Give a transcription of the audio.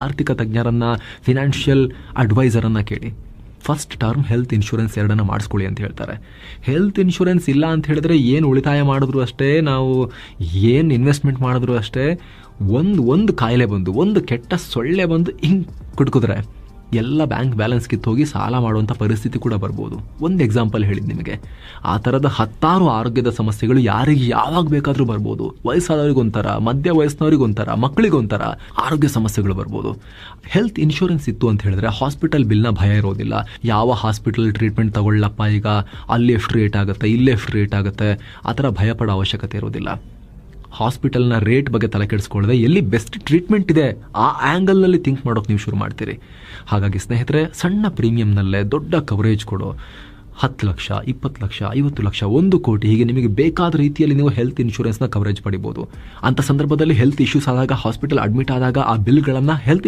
ಆರ್ಥಿಕ ತಜ್ಞರನ್ನ, ಫಿನಾನ್ಷಿಯಲ್ ಅಡ್ವೈಸರನ್ನು ಕೇಳಿ. First term health insurance ಎರಡನ್ನ ಮಾಡಿಸ್ಕೊಳ್ಳಿ ಅಂತ ಹೇಳ್ತಾರೆ. ಹೆಲ್ತ್ ಇನ್ಶೂರೆನ್ಸ್ ಇಲ್ಲ ಅಂತ ಹೇಳಿದ್ರೆ ಏನು ಉಳಿತಾಯ ಮಾಡಿದ್ರು ಅಷ್ಟೇ, ನಾವು ಏನು ಇನ್ವೆಸ್ಟ್ಮೆಂಟ್ ಮಾಡಿದ್ರು ಅಷ್ಟೇ, ಒಂದು ಕಾಯಿಲೆ ಬಂದು, ಒಂದು ಕೆಟ್ಟ ಸೊಳ್ಳೆ ಬಂದು ಹಿಂಗೆ ಕುಟ್ಕಿದ್ರೆ ಎಲ್ಲ ಬ್ಯಾಂಕ್ ಬ್ಯಾಲೆನ್ಸ್ ಕಿತ್ತೋಗಿ ಸಾಲ ಮಾಡುವಂಥ ಪರಿಸ್ಥಿತಿ ಕೂಡ ಬರ್ಬೋದು. ಒಂದು ಎಕ್ಸಾಂಪಲ್ ಹೇಳಿದ್ದು ನಿಮಗೆ. ಆ ಥರದ 10 ಆರೋಗ್ಯದ ಸಮಸ್ಯೆಗಳು ಯಾರಿಗೆ ಯಾವಾಗ ಬೇಕಾದರೂ ಬರ್ಬೋದು. ವಯಸ್ಸಾದವ್ರಿಗೊಂಥರ, ಮಧ್ಯ ವಯಸ್ಸಿನವ್ರಿಗೊಂಥರ, ಮಕ್ಕಳಿಗೊಂಥರ ಆರೋಗ್ಯ ಸಮಸ್ಯೆಗಳು ಬರ್ಬೋದು. ಹೆಲ್ತ್ ಇನ್ಶೂರೆನ್ಸ್ ಇತ್ತು ಅಂತ ಹೇಳಿದ್ರೆ ಹಾಸ್ಪಿಟಲ್ ಬಿಲ್ನ ಭಯ ಇರೋದಿಲ್ಲ. ಯಾವ ಹಾಸ್ಪಿಟಲ್ ಟ್ರೀಟ್ಮೆಂಟ್ ತಗೊಳ್ಳಪ್ಪ, ಈಗ ಅಲ್ಲಿ ಎಷ್ಟು ರೇಟ್ ಆಗುತ್ತೆ, ಇಲ್ಲೇ ಎಷ್ಟು ರೇಟ್ ಆಗುತ್ತೆ, ಆ ಥರ ಭಯಪಡೋ ಅವಶ್ಯಕತೆ ಇರೋದಿಲ್ಲ. ಹಾಸ್ಪಿಟಲ್ನ ರೇಟ್ ಬಗ್ಗೆ ತಲೆ ಕೆಡಿಸ್ಕೊಳ್ಳದೆ ಎಲ್ಲಿ ಬೆಸ್ಟ್ ಟ್ರೀಟ್ಮೆಂಟ್ ಇದೆ ಆ ಆ್ಯಂಗಲ್ನಲ್ಲಿ ಥಿಂಕ್ ಮಾಡೋಕೆ ನೀವು ಶುರು ಮಾಡ್ತೀರಿ. ಹಾಗಾಗಿ ಸ್ನೇಹಿತರೆ, ಸಣ್ಣ ಪ್ರೀಮಿಯಂನಲ್ಲೇ ದೊಡ್ಡ ಕವರೇಜ್ ಕೊಡೋ 10 ಲಕ್ಷ, 20 ಲಕ್ಷ, 50 ಲಕ್ಷ, 1 ಕೋಟಿ, ಹೀಗೆ ನಿಮಗೆ ಬೇಕಾದ ರೀತಿಯಲ್ಲಿ ನೀವು ಹೆಲ್ತ್ ಇನ್ಶೂರೆನ್ಸ್ನ ಕವರೇಜ್ ಪಡಿಬೋದು. ಅಂಥ ಸಂದರ್ಭದಲ್ಲಿ ಹೆಲ್ತ್ ಇಶ್ಯೂಸ್ ಆದಾಗ, ಹಾಸ್ಪಿಟಲ್ ಅಡ್ಮಿಟ್ ಆದಾಗ ಆ ಬಿಲ್ಗಳನ್ನು ಹೆಲ್ತ್